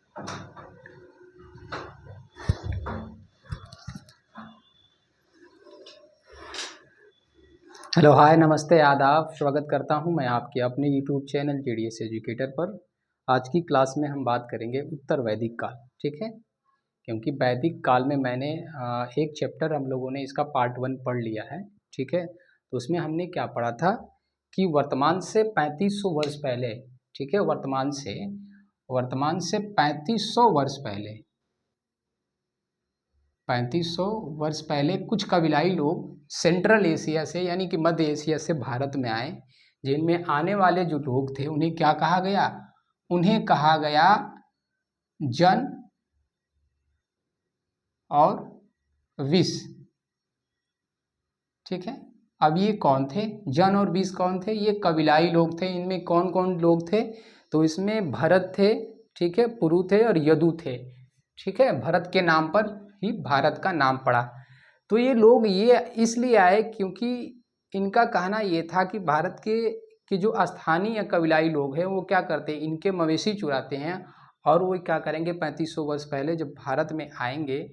Hello, हाय, नमस्ते, आदाब। स्वागत करता हूं मैं आपके अपने यूट्यूब चैनल जीडीएस एजुकेटर पर। आज की क्लास में हम बात करेंगे उत्तर वैदिक काल। ठीक है, क्योंकि वैदिक काल में मैंने एक चैप्टर हम लोगों ने इसका पार्ट 1 पढ़ लिया है। ठीक है, तो उसमें हमने क्या पढ़ा था कि वर्तमान से 3500 वर्ष पहले, ठीक है, वर्तमान से 3500 वर्ष पहले, 3500 वर्ष पहले कुछ कबीलाई लोग सेंट्रल एशिया से यानी कि मध्य एशिया से भारत में आए, जिनमें आने वाले जो लोग थे उन्हें क्या कहा गया? उन्हें कहा गया जन और विश। ठीक है, अब ये कौन थे? जन और विश कौन थे? ये कबीलाई लोग थे। इनमें कौन कौन लोग थे? तो इसमें भरत थे, ठीक है, पुरु थे और यदु थे। ठीक है, भरत के नाम पर ही भारत का नाम पड़ा। तो ये लोग ये इसलिए आए क्योंकि इनका कहना ये था कि भारत के जो स्थानीय कबीलाई लोग हैं वो क्या करते हैं, इनके मवेशी चुराते हैं। और वो क्या करेंगे, 3500 वर्ष पहले जब भारत में आएंगे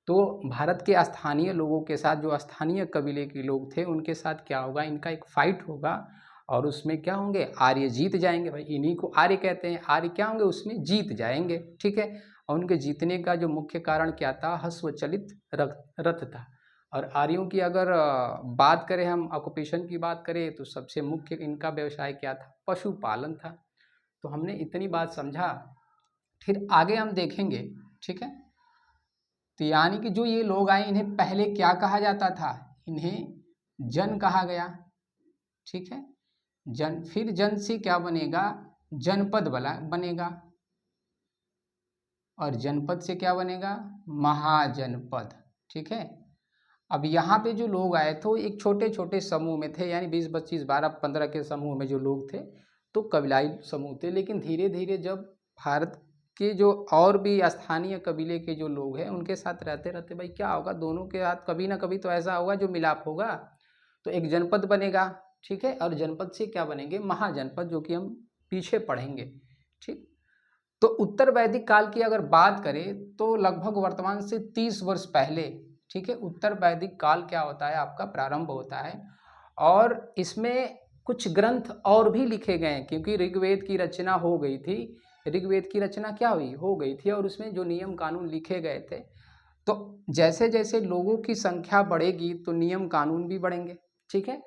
तो भारत के स्थानीय लोगों के साथ, जो स्थानीय कबीले के लोग थे उनके साथ क्या होगा, इनका एक फाइट होगा। और उसमें क्या होंगे, आर्य जीत जाएंगे। भाई इन्हीं को आर्य कहते हैं। आर्य क्या होंगे, उसमें जीत जाएंगे। ठीक है, और उनके जीतने का जो मुख्य कारण क्या था, हस्वचलित रथ था। और आर्यों की अगर बात करें, हम ऑक्यूपेशन की बात करें, तो सबसे मुख्य इनका व्यवसाय क्या था? पशुपालन था। तो हमने इतनी बात समझा, फिर आगे हम देखेंगे। ठीक है, तो यानी कि जो ये लोग आए, इन्हें पहले क्या कहा जाता था? इन्हें जन कहा गया। ठीक है, जन, फिर जन से क्या बनेगा? जनपद बनेगा। और जनपद से क्या बनेगा? महाजनपद। ठीक है, अब यहाँ पे जो लोग आए थे एक छोटे छोटे समूह में थे, यानी 20, 25, 12, 15 के समूह में जो लोग थे, तो कबीलाई समूह थे। लेकिन धीरे धीरे जब भारत के जो और भी स्थानीय कबीले के जो लोग हैं उनके साथ रहते रहते, भाई क्या होगा, दोनों के साथ कभी ना कभी तो ऐसा होगा जो मिलाप होगा, तो एक जनपद बनेगा। ठीक है, और जनपद से क्या बनेंगे? महाजनपद, जो कि हम पीछे पढ़ेंगे। ठीक, तो उत्तर वैदिक काल की अगर बात करें तो लगभग वर्तमान से 30 वर्ष पहले, ठीक है, उत्तर वैदिक काल क्या होता है, आपका प्रारंभ होता है। और इसमें कुछ ग्रंथ और भी लिखे गए हैं, क्योंकि ऋग्वेद की रचना हो गई थी। ऋग्वेद की रचना क्या हुई, हो गई थी, और उसमें जो नियम कानून लिखे गए थे, तो जैसे जैसे लोगों की संख्या बढ़ेगी तो नियम कानून भी बढ़ेंगे। ठीक है,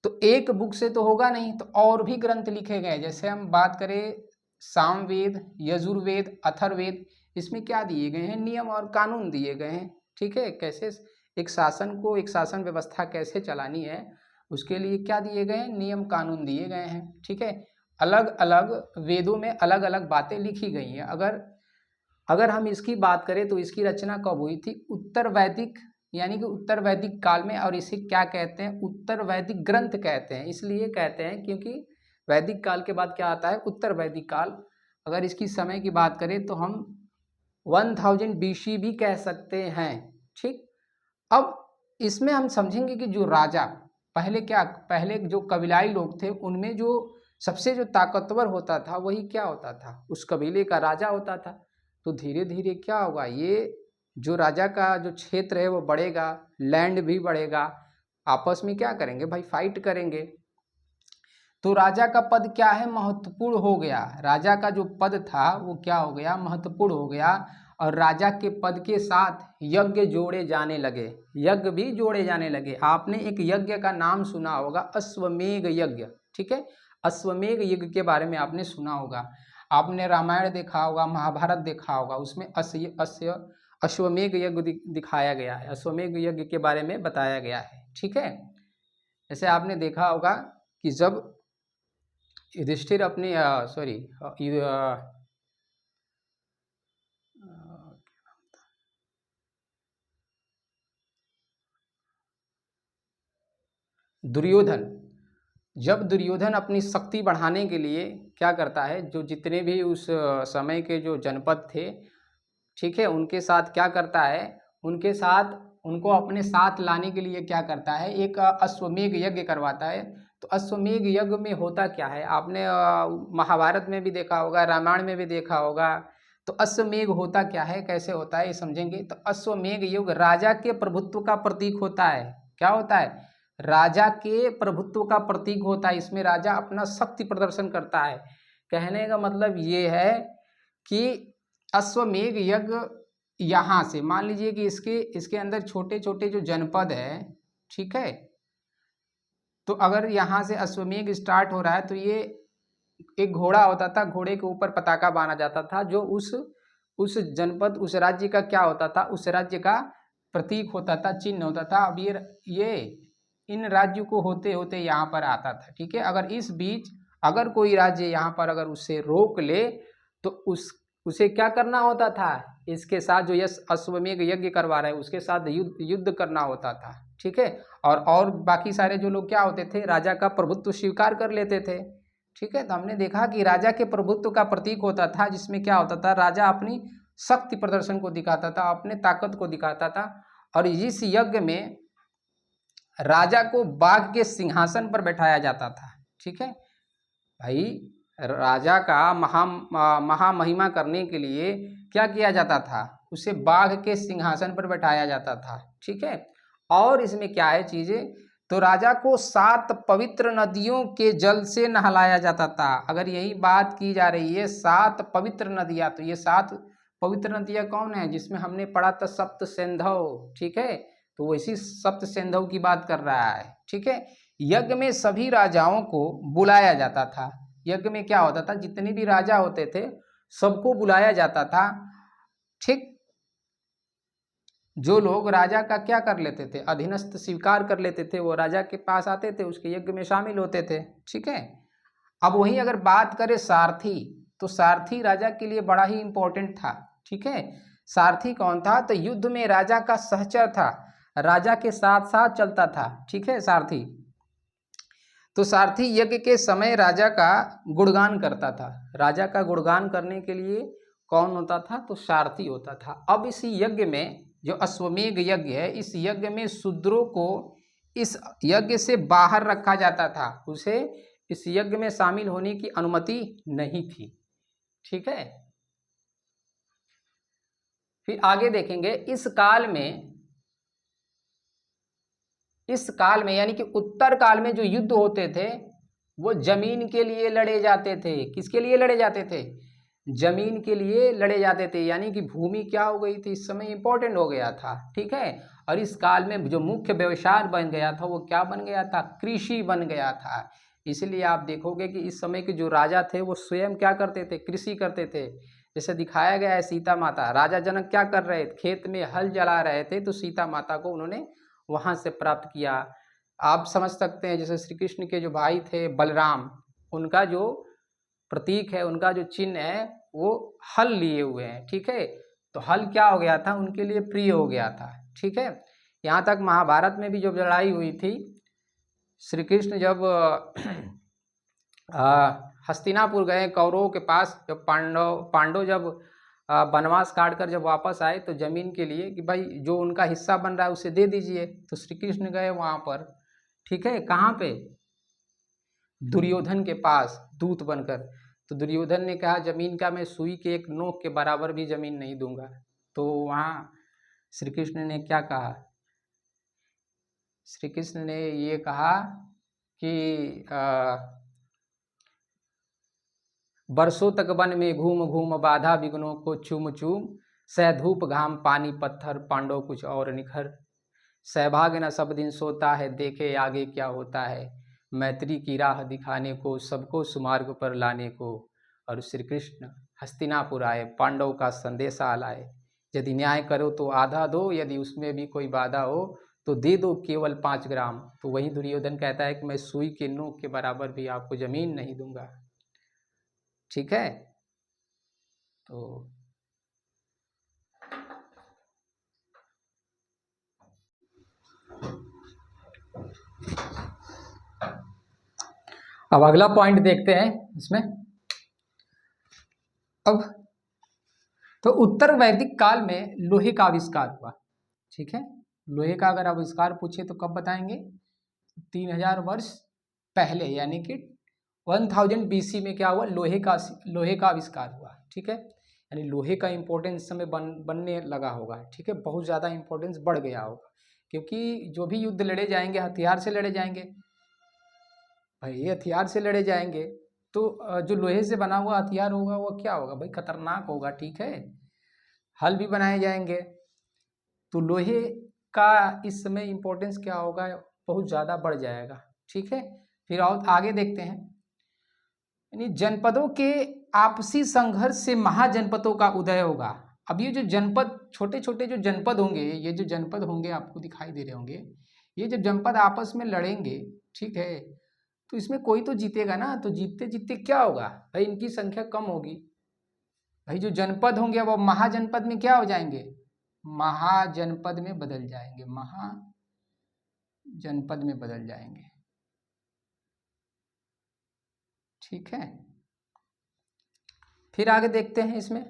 तो एक बुक से तो होगा नहीं, तो और भी ग्रंथ लिखे गए। जैसे हम बात करें सामवेद, यजुर्वेद, अथर्ववेद, इसमें क्या दिए गए हैं? नियम और कानून दिए गए हैं। ठीक है, कैसे एक शासन व्यवस्था कैसे चलानी है, उसके लिए क्या दिए गए हैं? नियम कानून दिए गए हैं। ठीक है, अलग अलग वेदों में अलग अलग बातें लिखी गई हैं। अगर हम इसकी बात करें तो इसकी रचना कब हुई थी? उत्तर वैदिक, यानी कि उत्तर वैदिक काल में। और इसे क्या कहते हैं? उत्तर वैदिक ग्रंथ कहते हैं। इसलिए कहते हैं क्योंकि वैदिक काल के बाद क्या आता है? उत्तर वैदिक काल। अगर इसकी समय की बात करें तो हम 1000 BC भी कह सकते हैं। ठीक, अब इसमें हम समझेंगे कि जो राजा पहले जो कबीलाई लोग थे उनमें जो सबसे जो ताकतवर होता था वही क्या होता था? उस कबीले का राजा होता था। तो धीरे धीरे क्या होगा, ये जो राजा का जो क्षेत्र है वो बढ़ेगा, लैंड भी बढ़ेगा, आपस में क्या करेंगे भाई? फाइट करेंगे। तो राजा का पद क्या है? महत्वपूर्ण हो गया। राजा का जो पद था वो क्या हो गया? महत्वपूर्ण हो गया। और राजा के पद के साथ यज्ञ जोड़े जाने लगे, यज्ञ भी जोड़े जाने लगे। आपने एक यज्ञ का नाम सुना होगा, अश्वमेध यज्ञ। ठीक है, अश्वमेध यज्ञ के बारे में आपने सुना होगा। आपने रामायण देखा होगा, महाभारत देखा होगा, उसमें अश्वमेध यज्ञ दिखाया गया है, अश्वमेध यज्ञ के बारे में बताया गया है। ठीक है, जैसे आपने देखा होगा कि जब युधिष्ठिर अपने दुर्योधन, जब दुर्योधन अपनी शक्ति बढ़ाने के लिए क्या करता है, जो जितने भी उस समय के जो जनपद थे, ठीक है, उनके साथ क्या करता है, उनको अपने साथ लाने के लिए क्या करता है, एक अश्वमेध यज्ञ करवाता है। तो अश्वमेध यज्ञ में होता क्या है? आपने महाभारत में भी देखा होगा, रामायण में भी देखा होगा। तो अश्वमेघ होता क्या है, कैसे होता है, ये समझेंगे। तो अश्वमेघ युग राजा के प्रभुत्व का प्रतीक होता है। क्या होता है? राजा के प्रभुत्व का प्रतीक होता है। इसमें राजा अपना शक्ति प्रदर्शन करता है। कहने का मतलब ये है कि अश्वमेघ यज्ञ यहाँ से मान लीजिए कि इसके अंदर छोटे छोटे जो जनपद है, ठीक है, तो अगर यहाँ से अश्वमेघ स्टार्ट हो रहा है तो ये एक घोड़ा होता था, घोड़े के ऊपर पताका बांधा जाता था, जो उस जनपद, उस राज्य का क्या होता था, उस राज्य का प्रतीक होता था, चिन्ह होता था। अब ये इन राज्यों को होते होते यहाँ पर आता था, ठीक है। अगर इस बीच अगर कोई राज्य यहाँ पर अगर उसे रोक ले तो उसे क्या करना होता था, इसके साथ जो यश अश्वमेघ यज्ञ करवा रहे हैं उसके साथ युद्ध करना होता था, ठीक है। और बाकी सारे जो लोग क्या होते थे, राजा का प्रभुत्व स्वीकार कर लेते थे, ठीक है। तो हमने देखा कि राजा के प्रभुत्व का प्रतीक होता था, जिसमें क्या होता था, राजा अपनी शक्ति प्रदर्शन को दिखाता था, अपने ताकत को दिखाता था। और इस यज्ञ में राजा को बाघ के सिंहासन पर बैठाया जाता था, ठीक है भाई। राजा का महामहिमा करने के लिए क्या किया जाता था, उसे बाघ के सिंहासन पर बैठाया जाता था, ठीक है। और इसमें क्या है चीजें, तो राजा को 7 पवित्र नदियों के जल से नहलाया जाता था। अगर यही बात की जा रही है 7 पवित्र नदियां, तो ये 7 पवित्र नदियां कौन है, जिसमें हमने पढ़ा था सप्त सिंधु, ठीक है। तो वैसी सप्त सिंधु की बात कर रहा है, ठीक है। यज्ञ में सभी राजाओं को बुलाया जाता था। यज्ञ में क्या होता था, जितने भी राजा होते थे सबको बुलाया जाता था, ठीक। जो लोग राजा का क्या कर लेते थे, अधीनस्थ स्वीकार कर लेते थे, वो राजा के पास आते थे, उसके यज्ञ में शामिल होते थे, ठीक है। अब वहीं अगर बात करें सारथी, तो सारथी राजा के लिए बड़ा ही इंपॉर्टेंट था, ठीक है। सारथी कौन था, तो युद्ध में राजा का सहचर था, राजा के साथ साथ चलता था, ठीक है, सारथी। तो सारथी यज्ञ के समय राजा का गुणगान करता था। राजा का गुणगान करने के लिए कौन होता था, तो सारथी होता था। अब इस यज्ञ में जो अश्वमेघ यज्ञ है, इस यज्ञ में शूद्रों को इस यज्ञ से बाहर रखा जाता था, उसे इस यज्ञ में शामिल होने की अनुमति नहीं थी, ठीक है। फिर आगे देखेंगे, इस काल में यानी कि उत्तर काल में जो युद्ध होते थे वो जमीन के लिए लड़े जाते थे। किसके लिए लड़े जाते थे, जमीन के लिए लड़े जाते थे, यानी कि भूमि क्या हो गई थी, इस समय इंपॉर्टेंट हो गया था, ठीक है। और इस काल में जो मुख्य व्यवसाय बन गया था वो क्या बन गया था, कृषि बन गया था। इसलिए आप देखोगे कि इस समय के जो राजा थे वो स्वयं क्या करते थे, कृषि करते थे। जैसे दिखाया गया है सीता माता, राजा जनक क्या कर रहे थे, खेत में हल चला रहे थे, तो सीता माता को उन्होंने वहाँ से प्राप्त किया। आप समझ सकते हैं जैसे श्री कृष्ण के जो भाई थे बलराम, उनका जो प्रतीक है, उनका जो चिन्ह है वो हल लिए हुए हैं, ठीक है। तो हल क्या हो गया था, उनके लिए प्रिय हो गया था, ठीक है। यहाँ तक महाभारत में भी जब लड़ाई हुई थी, श्री कृष्ण जब हस्तिनापुर गए कौरवों के पास, जब पांडव जब वनवास काट कर जब वापस आए तो जमीन के लिए कि भाई जो उनका हिस्सा बन रहा है उसे दे दीजिए, तो श्री कृष्ण गए वहाँ पर, ठीक है, कहाँ पे, दुर्योधन के पास दूत बनकर। तो दुर्योधन ने कहा जमीन का मैं सुई के एक नोक के बराबर भी जमीन नहीं दूंगा। तो वहाँ श्री कृष्ण ने क्या कहा, श्री कृष्ण ने ये कहा कि बरसों तक वन में घूम घूम बाधा विघ्नों को चूम चूम, सह धूप घाम पानी पत्थर पांडव कुछ और निखर, सहभाग न सब दिन सोता है देखे आगे क्या होता है, मैत्री की राह दिखाने को सबको सुमार्ग पर लाने को। और श्री कृष्ण हस्तिनापुर आए, पांडव का संदेशा लाए, यदि न्याय करो तो आधा दो, यदि उसमें भी कोई बाधा हो तो दे दो केवल 5 ग्राम। तो वही दुर्योधन कहता है कि मैं सुई के नोक के बराबर भी आपको जमीन नहीं दूंगा, ठीक है। तो अब अगला पॉइंट देखते हैं इसमें। अब तो उत्तर वैदिक काल में लोहे का आविष्कार हुआ, ठीक है। लोहे का अगर आविष्कार पूछे तो कब बताएंगे, 3000 वर्ष पहले, यानी कि 1000 BC में क्या हुआ, लोहे का आविष्कार हुआ, ठीक है। यानी लोहे का इम्पोर्टेंस इस समय बनने लगा होगा, ठीक है, बहुत ज़्यादा इम्पोर्टेंस बढ़ गया होगा, क्योंकि जो भी युद्ध लड़े जाएंगे हथियार से लड़े जाएंगे भाई, हथियार से लड़े जाएंगे तो जो लोहे से बना हुआ हथियार होगा वो क्या होगा भाई, खतरनाक होगा, ठीक है। हल भी बनाए जाएंगे, तो लोहे का इस समय इम्पोर्टेंस क्या होगा, बहुत ज़्यादा बढ़ जाएगा, ठीक है। फिर और आगे देखते हैं, यानी जनपदों के आपसी संघर्ष से महाजनपदों का उदय होगा। अब ये जो जनपद, छोटे छोटे जो जनपद होंगे, ये जो जनपद होंगे आपको दिखाई दे रहे होंगे, ये जब जनपद आपस में लड़ेंगे, ठीक है, तो इसमें कोई तो जीतेगा ना, तो जीतते जीतते क्या होगा भाई, इनकी संख्या कम होगी भाई, जो जनपद होंगे वो महाजनपद में क्या हो जाएंगे, महाजनपद में बदल जाएंगे, महाजनपद में बदल जाएंगे, ठीक है। फिर आगे देखते हैं इसमें,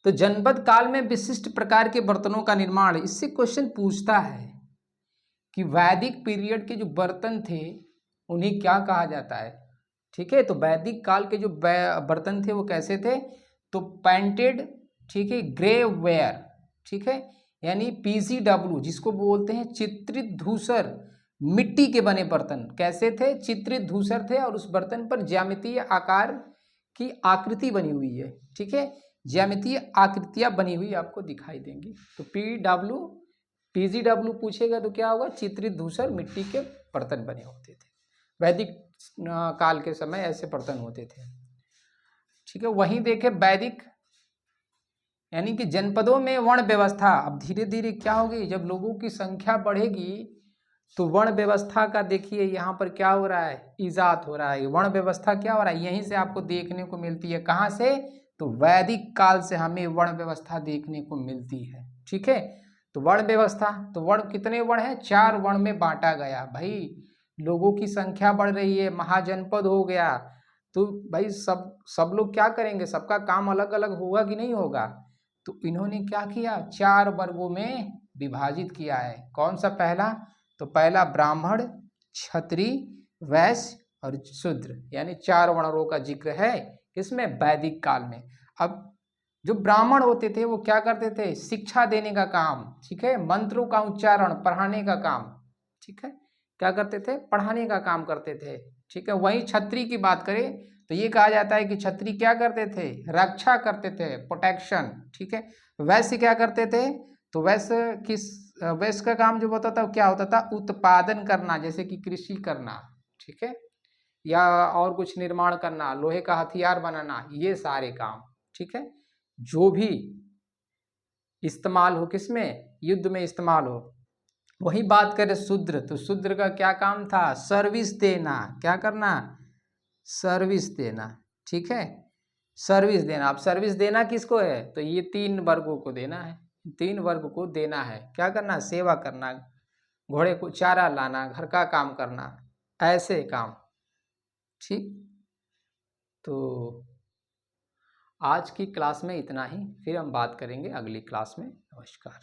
तो जनपद काल में विशिष्ट प्रकार के बर्तनों का निर्माण, इससे क्वेश्चन पूछता है कि वैदिक पीरियड के जो बर्तन थे उन्हें क्या कहा जाता है, ठीक है। तो वैदिक काल के जो बर्तन थे वो कैसे थे, तो पेंटेड, ठीक है, ग्रेवेयर, ठीक है, यानी PCW जिसको बोलते हैं चित्रित धूसर, मिट्टी के बने बर्तन कैसे थे, चित्रित धूसर थे, और उस बर्तन पर ज्यामितीय आकार की आकृति बनी हुई है, ठीक है, ज्यामितीय आकृतियां बनी हुई आपको दिखाई देंगी। तो PGW पूछेगा तो क्या होगा, चित्रित धूसर मिट्टी के बर्तन बने होते थे, वैदिक काल के समय ऐसे बर्तन होते थे, ठीक है। वहीं देखे वैदिक, यानी कि जनपदों में वर्ण व्यवस्था, अब धीरे धीरे क्या होगी, जब लोगों की संख्या बढ़ेगी तो वर्ण व्यवस्था का देखिए यहाँ पर क्या हो रहा है, इजाद हो रहा है, वर्ण व्यवस्था क्या हो रहा है, यहीं से आपको देखने को मिलती है, कहाँ से, तो वैदिक काल से हमें वर्ण व्यवस्था देखने को मिलती है, ठीक है। तो वर्ण व्यवस्था, तो वर्ण कितने वर्ण है, 4 वर्ण में बांटा गया भाई, लोगों की संख्या बढ़ रही है, महाजनपद हो गया, तो भाई सब लोग क्या करेंगे, सबका काम अलग अलग होगा कि नहीं होगा, तो इन्होंने क्या किया, 4 वर्गों में विभाजित किया है। कौन सा, पहला, तो पहला ब्राह्मण, क्षत्रिय, वैश्य और शूद्र, यानी 4 वर्णों का जिक्र है इसमें वैदिक काल में। अब जो ब्राह्मण होते थे वो क्या करते थे, शिक्षा देने का काम, ठीक है, मंत्रों का उच्चारण, पढ़ाने का काम, ठीक है, क्या करते थे, पढ़ाने का काम करते थे, ठीक है। वहीं क्षत्रिय की बात करें तो ये कहा जाता है कि क्षत्रिय क्या करते थे, रक्षा करते थे, प्रोटेक्शन, ठीक है। वैश्य क्या करते थे, तो वैश्य का काम जो होता था क्या होता था, उत्पादन करना, जैसे कि कृषि करना, ठीक है, या और कुछ निर्माण करना, लोहे का हथियार बनाना, ये सारे काम, ठीक है, जो भी इस्तेमाल हो, किसमें, युद्ध में इस्तेमाल हो। वही बात करें शूद्र, तो शूद्र का क्या काम था, सर्विस देना, क्या करना, सर्विस देना, ठीक है, सर्विस देना। अब सर्विस देना किसको है, तो ये 3 वर्गों को देना है, 3 वर्ग को देना है, क्या करना, सेवा करना, घोड़े को चारा लाना, घर का काम करना, ऐसे काम, ठीक। तो आज की क्लास में इतना ही, फिर हम बात करेंगे अगली क्लास में। नमस्कार।